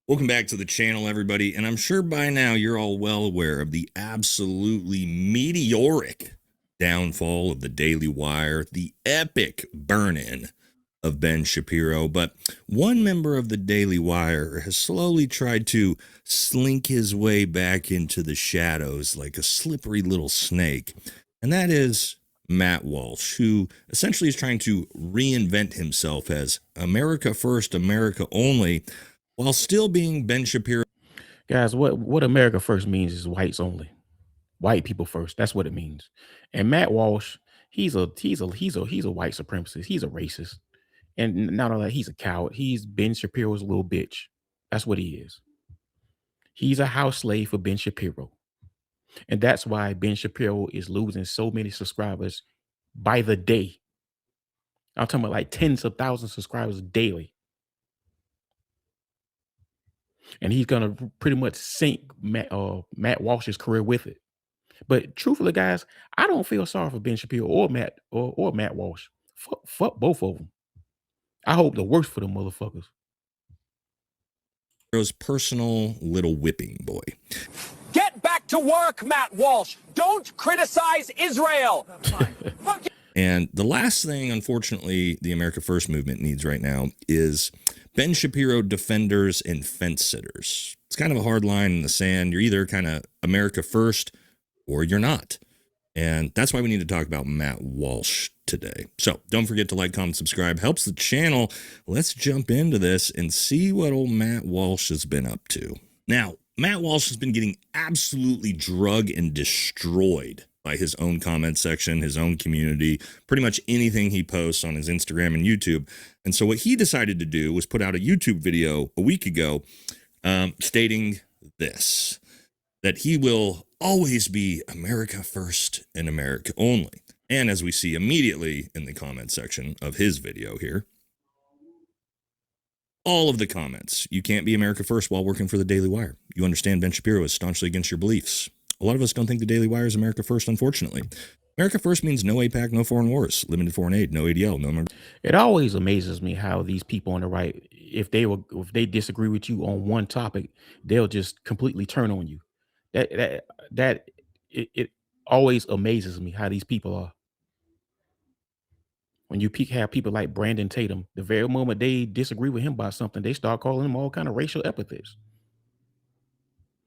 Welcome back to the channel, everybody, and I'm sure by now you're all well aware of the absolutely meteoric downfall of the Daily Wire, the epic burn-in of Ben Shapiro. But one member of the Daily Wire has slowly tried to slink his way back into the shadows like a slippery little snake, and that is Matt Walsh, who essentially is trying to reinvent himself as America First, America Only, while still being Ben Shapiro. Guys, what America First means is whites only. White people first. That's what it means. And Matt Walsh, he's a white supremacist. He's a racist. And not only that, he's a coward. He's Ben Shapiro's little bitch. That's what he is. He's a house slave for Ben Shapiro. And that's why Ben Shapiro is losing so many subscribers by the day. I'm talking about like tens of thousands of subscribers daily. And he's gonna pretty much sink Matt Walsh's career with it. But truthfully, guys, I don't feel sorry for Ben Shapiro or Matt Walsh. Fuck both of them. I hope the worst for them motherfuckers. Shapiro's personal little whipping boy. Get back to work, Matt Walsh. Don't criticize Israel. And the last thing, unfortunately, the America First movement needs right now is Ben Shapiro defenders and fence sitters. It's kind of a hard line in the sand. You're either kind of America First or you're not. And that's why we need to talk about Matt Walsh today. So don't forget to like, comment, subscribe. Helps the channel. Let's jump into this and see what old Matt Walsh has been up to. Now, Matt Walsh has been getting absolutely drugged and destroyed by his own comment section, his own community, pretty much anything he posts on his Instagram and YouTube. And so what he decided to do was put out a YouTube video a week ago stating this, that he will always be America First and America Only. And as we see immediately in the comment section of his video here, all of the comments, you can't be America First while working for the Daily Wire. You understand Ben Shapiro is staunchly against your beliefs. A lot of us don't think the Daily Wire is America First, unfortunately. America First means no APAC, no foreign wars, limited foreign aid, no ADL, no. It always amazes me how thes people on the right, if they disagree with you on one topic, they'll just completely turn on you. It always amazes me how these people are. When you have people like Brandon Tatum, the very moment they disagree with him about something, they start calling him all kind of racial epithets.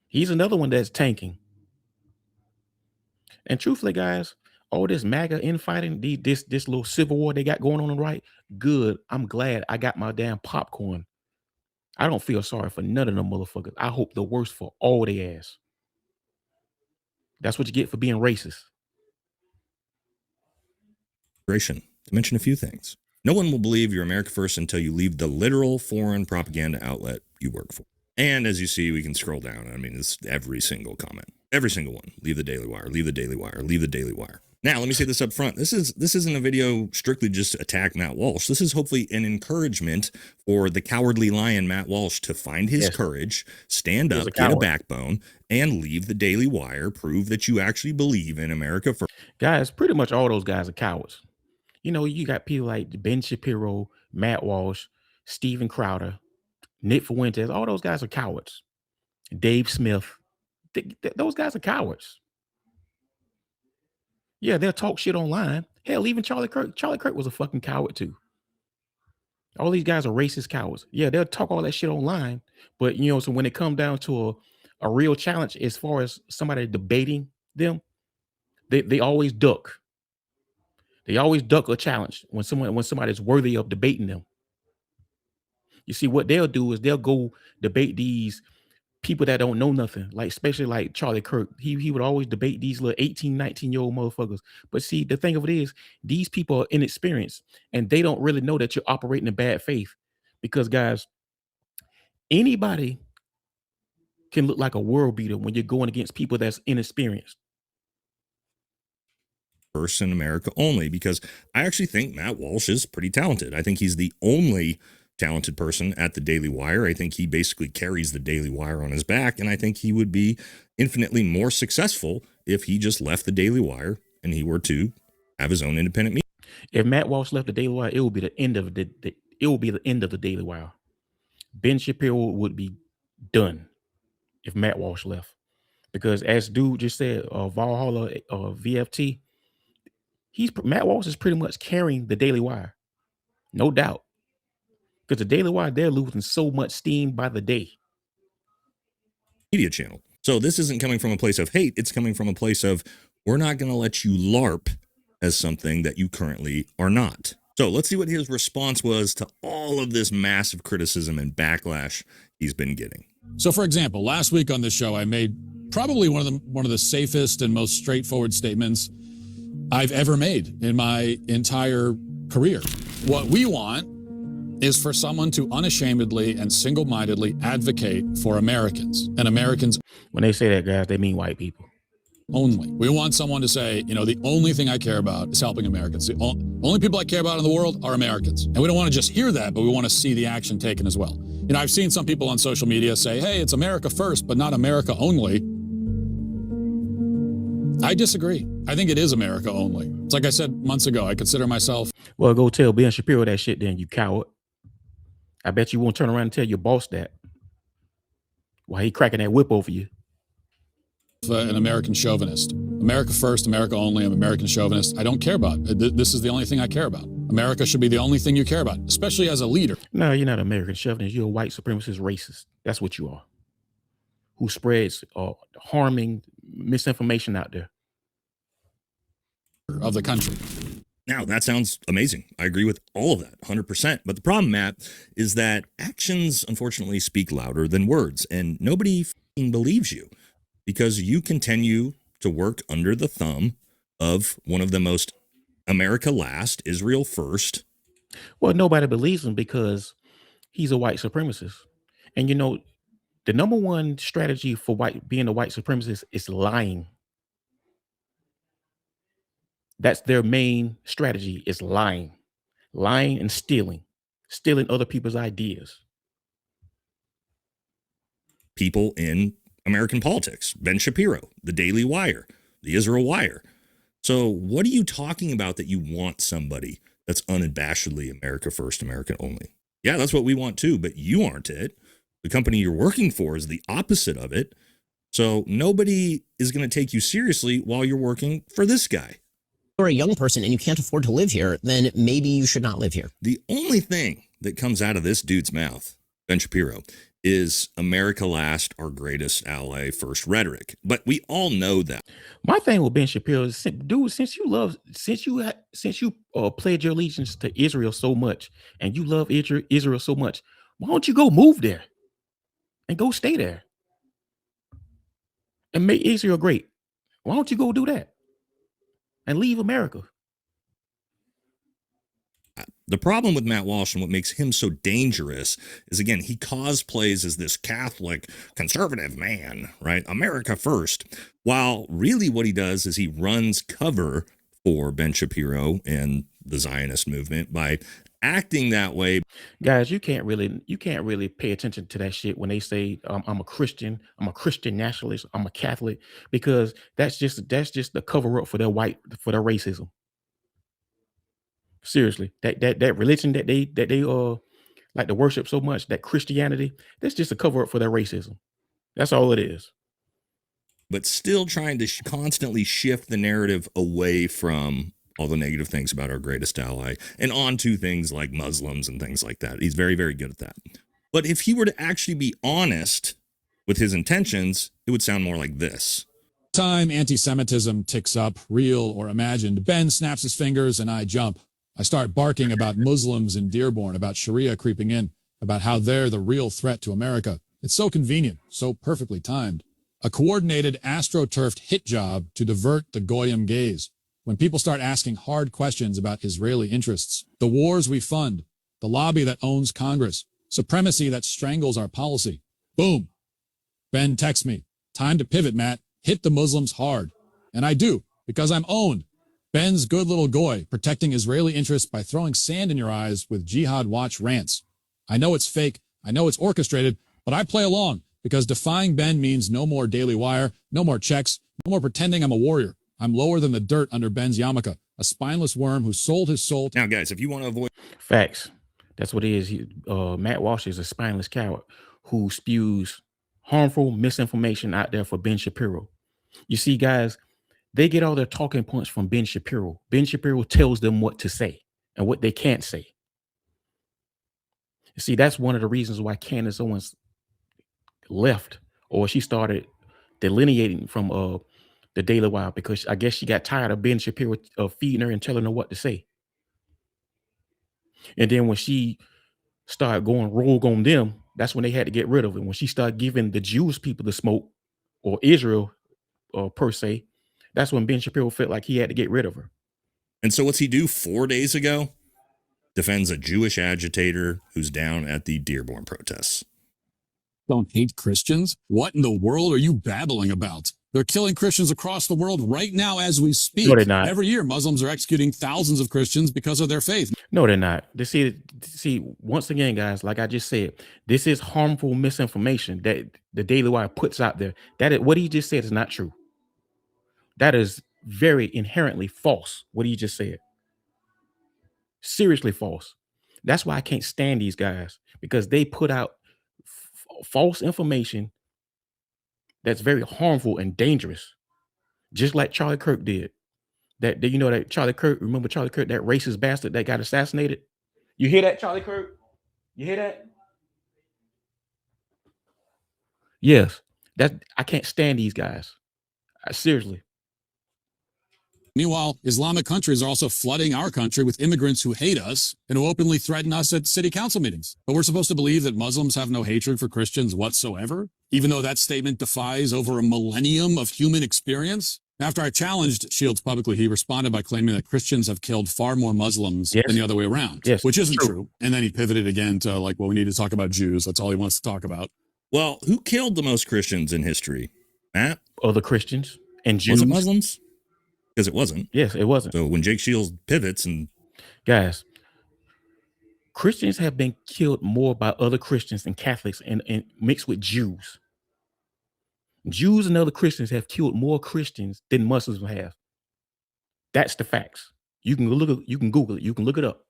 He's another one that's tanking. And truthfully, guys, all this MAGA infighting, this little civil war they got going on the right, good. I'm glad I got my damn popcorn. I don't feel sorry for none of them motherfuckers. I hope the worst for all their ass. That's what you get for being racist. To mention a few things. No one will believe you're America First until you leave the literal foreign propaganda outlet you work for. And as you see, we can scroll down. I mean, it's every single comment. Every single one. Leave the Daily Wire, leave the Daily Wire, leave the Daily Wire. Now, let me say this up front. This isn't a video strictly just to attack Matt Walsh. This is hopefully an encouragement for the cowardly lion Matt Walsh to find his courage, stand up, get a backbone, and leave the Daily Wire. Prove that you actually believe in America First. Guys, pretty much all those guys are cowards. You know, you got people like Ben Shapiro, Matt Walsh, Steven Crowder, Nick Fuentes. All those guys are cowards. Dave Smith. Those guys are cowards. Yeah, they'll talk shit online. Hell, even Charlie Kirk. Charlie Kirk was a fucking coward too. All these guys are racist cowards. Yeah, they'll talk all that shit online. But, you know, so when it comes down to a real challenge as far as somebody debating them, they always duck. They always duck a challenge when somebody's worthy of debating them. You see, what they'll do is they'll go debate these people that don't know nothing, like especially like Charlie Kirk. He would always debate these little 18, 19-year-old motherfuckers. But see, the thing of it is, these people are inexperienced and they don't really know that you're operating in bad faith. Because, guys, anybody can look like a world beater when you're going against people that's inexperienced. First in America Only, because I actually think Matt Walsh is pretty talented. I think he's the only talented person at the Daily Wire. I think he basically carries the Daily Wire on his back, and I think he would be infinitely more successful if he just left the Daily Wire and he were to have his own independent media. If Matt Walsh left the Daily Wire, it will be the end of the Daily Wire. Ben Shapiro would be done if Matt Walsh left. Because as dude just said, Valhalla VFT, Matt Walsh is pretty much carrying the Daily Wire, no doubt. Because the Daily Wire, they're losing so much steam by the day. Media channel. So this isn't coming from a place of hate. It's coming from a place of, we're not going to let you LARP as something that you currently are not. So let's see what his response was to all of this massive criticism and backlash he's been getting. So, for example, last week on this show, I made probably one of the safest and most straightforward statements I've ever made in my entire career. What we want is for someone to unashamedly and single-mindedly advocate for Americans and Americans. When they say that, guys, they mean white people. Only. We want someone to say, you know, the only thing I care about is helping Americans. The only people I care about in the world are Americans. And we don't want to just hear that, but we want to see the action taken as well. You know, I've seen some people on social media say, hey, it's America first, but not America only. I disagree. I think it is America only. It's like I said months ago, I consider myself. Well, go tell Ben Shapiro that shit then, you coward. I bet you won't turn around and tell your boss that while he cracking that whip over you. An American chauvinist. America first, America only. I'm an American chauvinist. I don't care about it. This is the only thing I care about. America should be the only thing you care about, especially as a leader. No, you're not an American chauvinist. You're a white supremacist racist. That's what you are. Who spreads harming misinformation out there. Of the country. Now, that sounds amazing. I agree with all of that, 100%. But the problem, Matt, is that actions, unfortunately, speak louder than words. And nobody fucking believes you because you continue to work under the thumb of one of the most America last, Israel first. Well, nobody believes him because he's a white supremacist. And, you know, the number one strategy for being a white supremacist is lying. That's their main strategy, is lying and stealing other people's ideas. People in American politics, Ben Shapiro, the Daily Wire, the Israel Wire. So what are you talking about that you want somebody that's unabashedly America first, America only? Yeah, that's what we want too, but you aren't it. The company you're working for is the opposite of it. So nobody is going to take you seriously while you're working for this guy. You're a young person and you can't afford to live here, then maybe you should not live here. The only thing that comes out of this dude's mouth, Ben Shapiro, is America last, our greatest ally first rhetoric. But we all know that. My thing with Ben Shapiro is, dude, since you pledge your allegiance to Israel so much and you love Israel so much, why don't you go move there and go stay there and make Israel great? Why don't you go do that and leave America? The problem with Matt Walsh and what makes him so dangerous is, again, he cosplays as this Catholic conservative man, right? America first. While really what he does is he runs cover for Ben Shapiro and the Zionist movement by acting that way. Guys, you can't really pay attention to that shit when they say I'm a Christian nationalist, I'm a Catholic, because that's just the cover up for their racism. Seriously, that religion that they like to worship so much, that Christianity, that's just a cover up for their racism. That's all it is. But still trying to constantly shift the narrative away from all the negative things about our greatest ally and onto things like Muslims and things like that. He's very, very good at that. But if he were to actually be honest with his intentions, it would sound more like this. Time anti-Semitism ticks up, real or imagined. Ben snaps his fingers and I jump. I start barking about Muslims in Dearborn, about Sharia creeping in, about how they're the real threat to America. It's so convenient, so perfectly timed. A coordinated astroturfed hit job to divert the Goyim gaze. When people start asking hard questions about Israeli interests, the wars we fund, the lobby that owns Congress, supremacy that strangles our policy. Boom. Ben texts me. Time to pivot, Matt. Hit the Muslims hard. And I do, because I'm owned. Ben's good little goy, protecting Israeli interests by throwing sand in your eyes with Jihad Watch rants. I know it's fake, I know it's orchestrated, but I play along, because defying Ben means no more Daily Wire, no more checks, no more pretending I'm a warrior. I'm lower than the dirt under Ben's yarmulke, a spineless worm who sold his soul. Now, guys, if you want to avoid... Facts. That's what it is. Matt Walsh is a spineless coward who spews harmful misinformation out there for Ben Shapiro. You see, guys, they get all their talking points from Ben Shapiro. Ben Shapiro tells them what to say and what they can't say. You see, that's one of the reasons why Candace Owens left, or she started delineating from the Daily Wire, because I guess she got tired of Ben Shapiro feeding her and telling her what to say. And then when she started going rogue on them, that's when they had to get rid of it. When she started giving the Jewish people the smoke, or Israel per se, that's when Ben Shapiro felt like he had to get rid of her. And so what's he do 4 days ago? Defends a Jewish agitator who's down at the Dearborn protests. Don't hate Christians? What in the world are you babbling about? They're killing Christians across the world right now as we speak. No, they're not. Every year, Muslims are executing thousands of Christians because of their faith. No, they're not. See, once again, guys, like I just said, this is harmful misinformation that the Daily Wire puts out there. That is, what he just said is not true. That is very inherently false, what he just said. Seriously false. That's why I can't stand these guys, because they put out false information that's very harmful and dangerous, just like Charlie Kirk did. That Charlie Kirk, remember Charlie Kirk, that racist bastard that got assassinated? You hear that, Charlie Kirk? You hear that? Yes. I can't stand these guys. Seriously. Meanwhile, Islamic countries are also flooding our country with immigrants who hate us and who openly threaten us at city council meetings. But we're supposed to believe that Muslims have no hatred for Christians whatsoever, even though that statement defies over a millennium of human experience? After I challenged Shields publicly, he responded by claiming that Christians have killed far more Muslims than the other way around, which isn't true. And then he pivoted again to like, well, we need to talk about Jews. That's all he wants to talk about. Well, who killed the most Christians in history? Matt? Other Christians and Jews. Was it Muslims? Because it wasn't. Yes, it wasn't. So when Jake Shields pivots and... Guys, Christians have been killed more by other Christians and Catholics and mixed with Jews. Jews and other Christians have killed more Christians than Muslims have. That's the facts. You can Google it. You can look it up.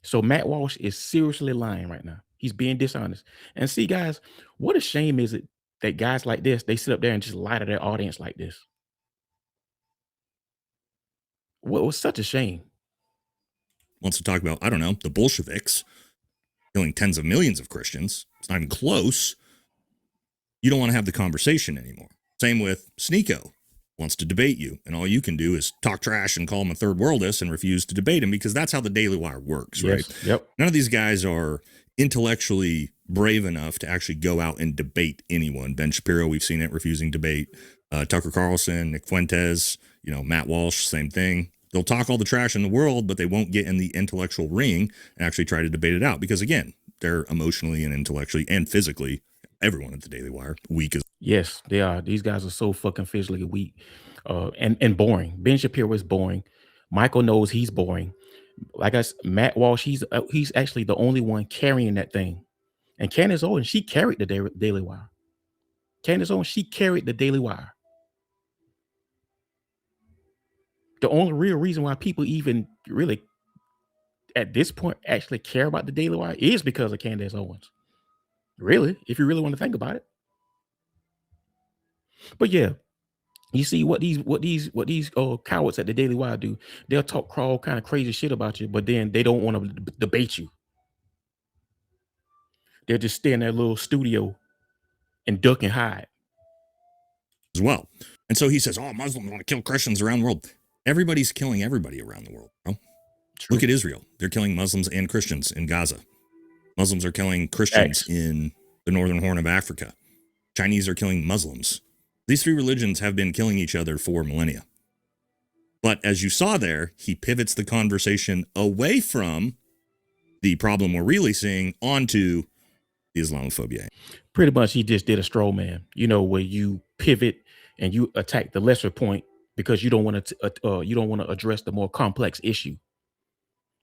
So Matt Walsh is seriously lying right now. He's being dishonest. And see, guys, what a shame is it that guys like this, they sit up there and just lie to their audience like this. What was such a shame. Wants to talk about, I don't know, the Bolsheviks killing tens of millions of Christians. It's not even close. You don't want to have the conversation anymore. Same with Sneeko. Wants to debate you, and all you can do is talk trash and call him a third worldist and refuse to debate him, because that's how the Daily Wire works, right? Yep. None of these guys are intellectually brave enough to actually go out and debate anyone. Ben Shapiro, we've seen it, refusing debate. Tucker Carlson, Nick Fuentes, Matt Walsh, same thing. They'll talk all the trash in the world, but they won't get in the intellectual ring and actually try to debate it out, because, again, they're emotionally and intellectually and physically, everyone at the Daily Wire, weak as... Yes, they are. These guys are so fucking physically weak and boring. Ben Shapiro is boring. Michael knows he's boring. Like I said, Matt Walsh, he's actually the only one carrying that thing. And Candace Owens, she carried the Daily Wire. Candace Owens, she carried the Daily Wire. The only real reason why people even really, at this point, actually care about the Daily Wire is because of Candace Owens. Really, if you really want to think about it. But yeah, you see what these cowards at the Daily Wire do. They'll talk all kind of crazy shit about you, but then they don't want to debate you. They'll just stay in their little studio and duck and hide. As well. And so he says, Muslims want to kill Christians around the world. Everybody's killing everybody around the world, bro. True. Look at Israel. They're killing Muslims and Christians in Gaza. Muslims are killing Christians in the northern horn of Africa. Chinese are killing Muslims. These three religions have been killing each other for millennia. But as you saw there, he pivots the conversation away from the problem we're really seeing onto the Islamophobia. Pretty much he just did a straw man, where you pivot and you attack the lesser point because you don't want to address the more complex issue.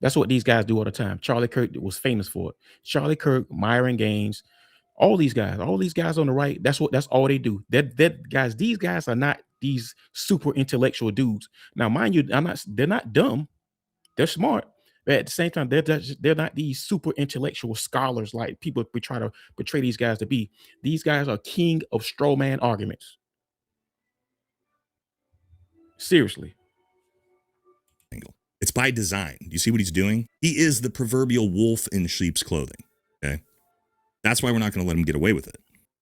That's what these guys do all the time. Charlie Kirk was famous for it. Charlie Kirk, Myron Gaines, all these guys on the right, that's all they do. These guys are not these super intellectual dudes. Now, mind you, they're not dumb. They're smart. But at the same time, they're not these super intellectual scholars like people we try to portray these guys to be. These guys are king of straw man arguments. Seriously. It's by design. You see what he's doing? He is the proverbial wolf in sheep's clothing. Okay. That's why we're not going to let him get away with it.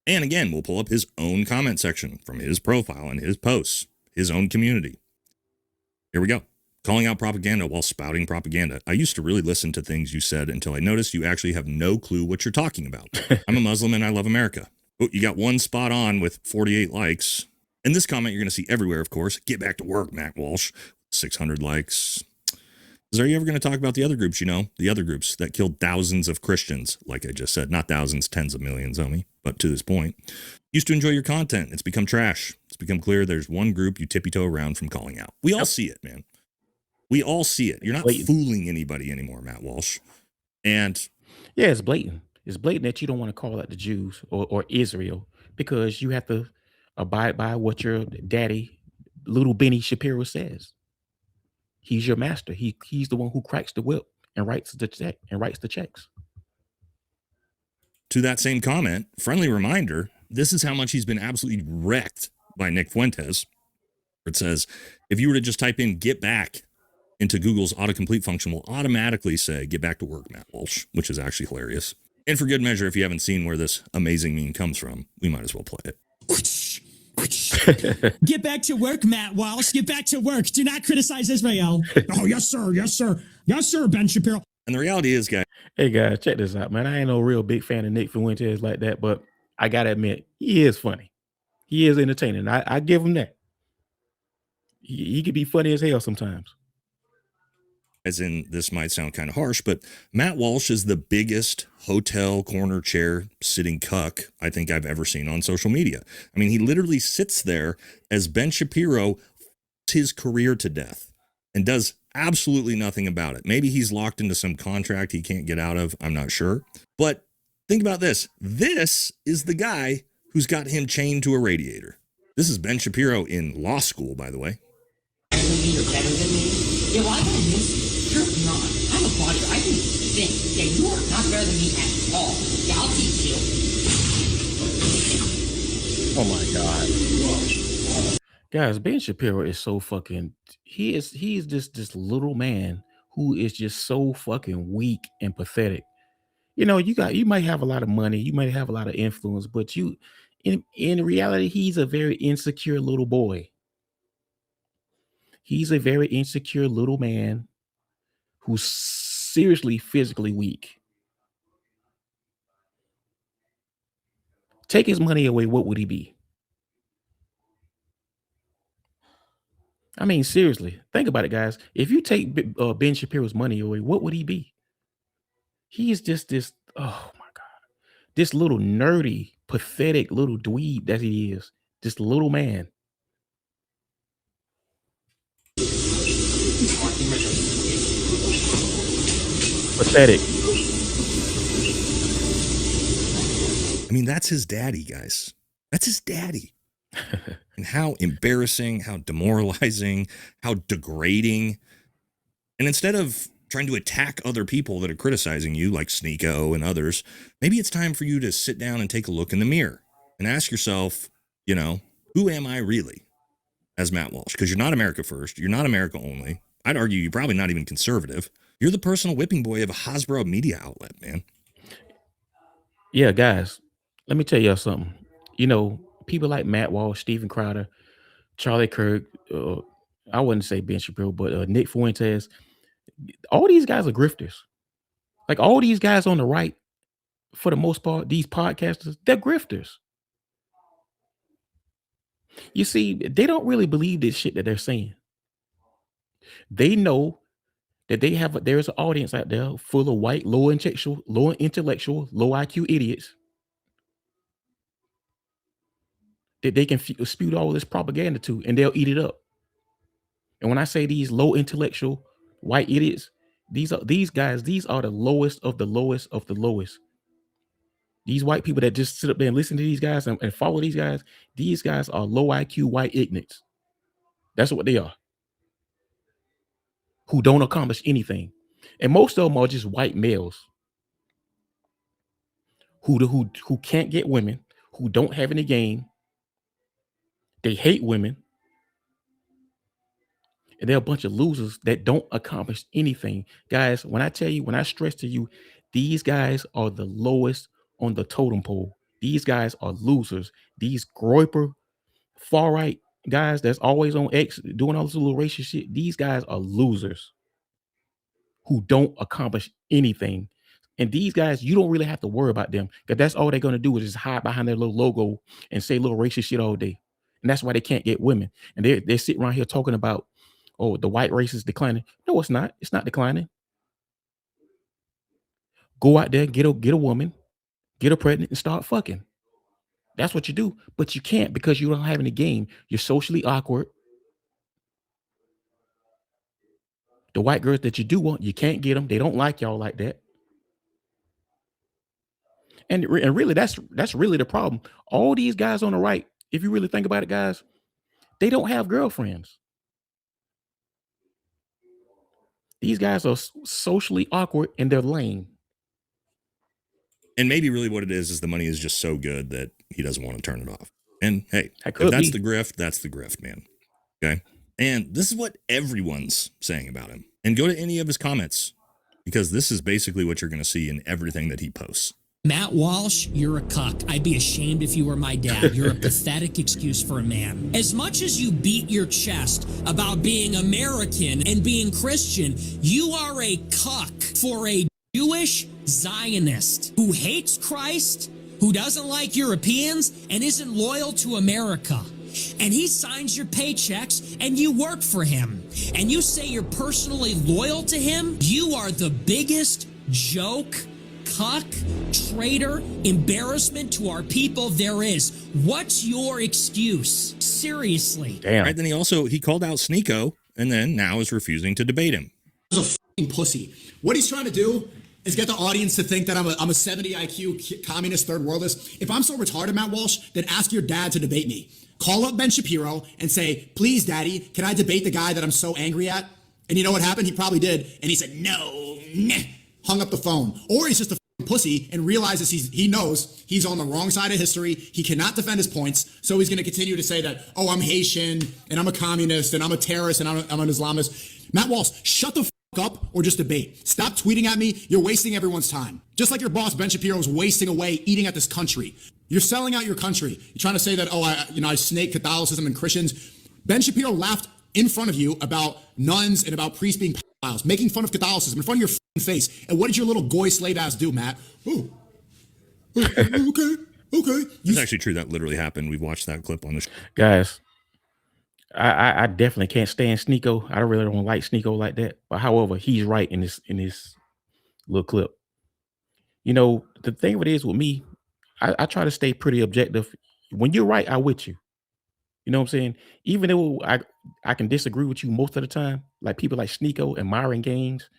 And again, we'll pull up his own comment section from his profile and his posts, his own community. Here we go. Calling out propaganda while spouting propaganda. I used to really listen to things you said until I noticed you actually have no clue what you're talking about. I'm a Muslim and I love America. Oh, you got one spot on with 48 likes. And this comment you're going to see everywhere, of course. Get back to work, Matt Walsh. 600 likes. Is are you ever going to talk about the other groups, the other groups that killed thousands of Christians, like I just said, not thousands, tens of millions, homie, but to this point. Used to enjoy your content. It's become trash. It's become clear there's one group you tippy-toe around from calling out. We all see it, man. We all see it. You're not fooling anybody anymore, Matt Walsh. And yeah, it's blatant. It's blatant that you don't want to call out the Jews or Israel because you have to abide by what your daddy, little Benny Shapiro, says. He's your master. He's the one who cracks the whip and writes the check and writes the checks. To that same comment, friendly reminder, this is how much he's been absolutely wrecked by Nick Fuentes. It says, if you were to just type in get back into Google's autocomplete function, will automatically say get back to work, Matt Walsh, which is actually hilarious. And for good measure, if you haven't seen where this amazing meme comes from, we might as well play it. Get back to work, Matt Walsh. Get back to work. Do not criticize Israel. Oh, yes, sir. Yes, sir. Yes, sir, Ben Shapiro. And the reality is, guys. Hey, guys, check this out, man. I ain't no real big fan of Nick Fuentes like that, but I got to admit, he is funny. He is entertaining. I give him that. He could be funny as hell sometimes. As in, this might sound kind of harsh, but Matt Walsh is the biggest hotel corner chair sitting cuck I think I've ever seen on social media. I mean, he literally sits there as Ben Shapiro his career to death and does absolutely nothing about it. Maybe he's locked into some contract he can't get out of. I'm not sure. But think about this. This is the guy who's got him chained to a radiator. This is Ben Shapiro in law school, by the way. You're better than me. Yeah, well, I got news. You're not. I'm a body. I can think. Yeah, you are not better than me at all. Yeah, I'll teach you. Oh my God. Guys, Ben Shapiro is so fucking he's just this little man who is just so fucking weak and pathetic. You know, you might have a lot of money, you might have a lot of influence, but in reality, he's a very insecure little boy. He's a very insecure little man who's seriously physically weak. Take his money away, what would he be? I mean, seriously, think about it, guys. If you take Ben Shapiro's money away, what would he be? He is just this, oh my God, this little nerdy, pathetic little dweeb that he is. This little man. Pathetic. I mean, that's his daddy, guys. That's his daddy. And how embarrassing, how demoralizing, how degrading. And instead of trying to attack other people that are criticizing you, like Sneeko and others, maybe it's time for you to sit down and take a look in the mirror and ask yourself, who am I really as Matt Walsh? Because you're not America First. You're not America Only. I'd argue you're probably not even conservative. You're the personal whipping boy of a Hasbro media outlet, man. Yeah, guys, let me tell y'all something. People like Matt Walsh, Steven Crowder, Charlie Kirk, I wouldn't say Ben Shapiro, but Nick Fuentes, all these guys are grifters. Like all these guys on the right, for the most part, these podcasters, they're grifters. You see, they don't really believe this shit that they're saying. They know that there's an audience out there full of white, low intellectual, low IQ idiots that they can spew all this propaganda to, and they'll eat it up. And when I say these low intellectual white idiots, these are the lowest of the lowest of the lowest. These white people that just sit up there and listen to these guys and follow these guys are low IQ white ignorants. That's what they are. Who don't accomplish anything. And most of them are just white males who can't get women, who don't have any game. They hate women. And they're a bunch of losers that don't accomplish anything. Guys, when I stress to you, these guys are the lowest on the totem pole. These guys are losers. These groiper, far right guys that's always on X doing all this little racist shit, these guys are losers who don't accomplish anything. And these guys, you don't really have to worry about them, because that's all they're going to do is just hide behind their little logo and say little racist shit all day. And that's why they can't get women. And they're sitting around here talking about, oh, the white race is declining. No, it's not. It's not declining. Go out there, get a woman, get her pregnant, and start fucking. That's what you do. But you can't, because you don't have any game. You're socially awkward. The white girls that you do want, you can't get them. They don't like y'all like that. And really, that's really the problem. All these guys on the right, if you really think about it, guys, they don't have girlfriends. These guys are socially awkward and they're lame. And maybe really what it is the money is just so good that he doesn't want to turn it off. And hey, if could that's be. the grift, that's the grift, man. Okay. And this is what everyone's saying about him. And go to any of his comments, because this is basically what you're going to see in everything that he posts. Matt Walsh, you're a cuck. I'd be ashamed if you were my dad. You're a pathetic excuse for a man. As much as you beat your chest about being American and being Christian, you are a cuck for a Jewish Zionist who hates Christ, who doesn't like Europeans, and isn't loyal to America. And he signs your paychecks and you work for him. And you say you're personally loyal to him? You are the biggest joke, cuck, traitor, embarrassment to our people there is. What's your excuse? Seriously. Damn. Right, then he called out Sneeko, and then now is refusing to debate him. He's a fucking pussy. What he's trying to do is get the audience to think that I'm a 70 IQ communist third worldist. If I'm so retarded, Matt Walsh, then ask your dad to debate me. Call up Ben Shapiro and say, please, daddy, can I debate the guy that I'm so angry at? And you know what happened? He probably did. And he said, no, nah, hung up the phone. Or he's just a pussy and realizes he knows he's on the wrong side of history. He cannot defend his points. So he's going to continue to say that, oh, I'm Haitian and I'm a communist and I'm a terrorist and I'm an Islamist. Matt Walsh, shut the up or just debate. Stop tweeting at me. You're wasting everyone's time. Just like your boss, Ben Shapiro, is wasting away eating at this country. You're selling out your country. You're trying to say that, oh, I snake Catholicism and Christians. Ben Shapiro laughed in front of you about nuns and about priests being pedophiles, making fun of Catholicism in front of your face. And what did your little goy slave ass do, Matt? Oh, okay. It's actually true. That literally happened. We've watched that clip on the show. Guys, I definitely can't stand Sneeko. I really don't like Sneeko like that. But however, he's right in this little clip. You know, the thing of it is with me, I try to stay pretty objective. When you're right, I'm with you. You know what I'm saying? Even though I can disagree with you most of the time, like people like Sneeko and Myron Gaines.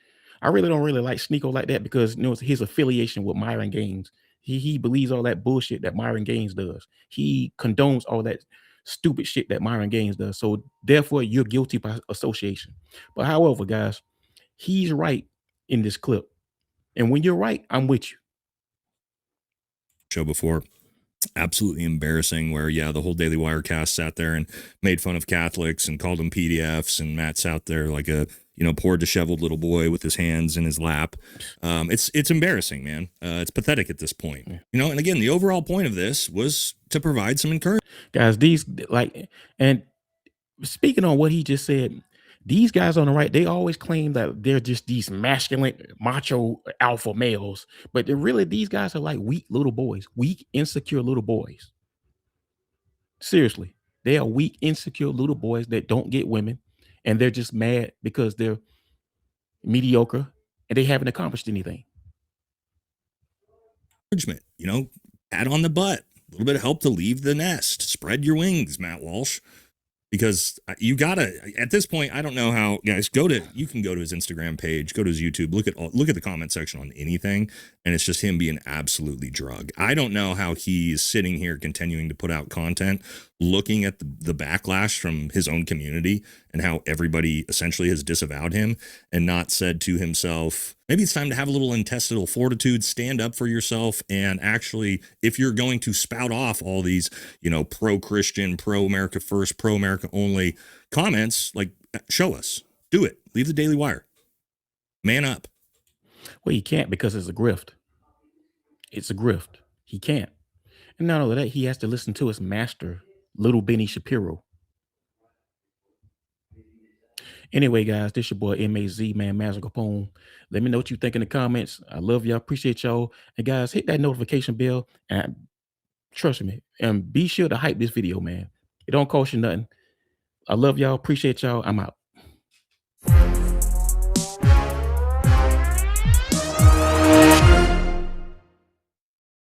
I really don't like Sneeko like that because, you know, it's his affiliation with Myron Gaines. He believes all that bullshit that Myron Gaines does. He condones all that stupid shit that Myron Gaines does. So therefore, you're guilty by association. But however, guys, he's right in this clip. And when you're right, I'm with you. Show before, absolutely embarrassing, where the whole Daily Wire cast sat there and made fun of Catholics and called them PDFs, and Matt's out there like a poor disheveled little boy with his hands in his lap. It's embarrassing, man. It's pathetic at this point. And again, the overall point of this was to provide some encouragement. Guys, and speaking on what he just said, these guys on the right, they always claim that they're just these masculine, macho alpha males, but these guys are like weak little boys, weak, insecure little boys. Seriously, they are weak, insecure little boys that don't get women, and they're just mad because they're mediocre and they haven't accomplished anything. Encouragement, pat on the butt, a little bit of help to leave the nest, spread your wings, Matt Walsh. Because you gotta, at this point, I don't know how, guys, you can go to his Instagram page, go to his YouTube, look at the comment section on anything, and it's just him being absolutely drugged. I don't know how he's sitting here continuing to put out content, looking at the backlash from his own community and how everybody essentially has disavowed him, and not said to himself, maybe it's time to have a little intestinal fortitude, stand up for yourself, and actually, if you're going to spout off all these, pro-Christian, pro-America first, pro-America only comments, like, show us. Do it. Leave the Daily Wire. Man up. Well, he can't because it's a grift. It's a grift. He can't. And not only that, he has to listen to his master, little Benny Shapiro. Anyway, guys, this your boy MAZ, man, Mazo Capone. Let me know what you think in the comments. I love y'all. Appreciate y'all. And guys, hit that notification bell. And trust me. And be sure to hype this video, man. It don't cost you nothing. I love y'all. Appreciate y'all. I'm out.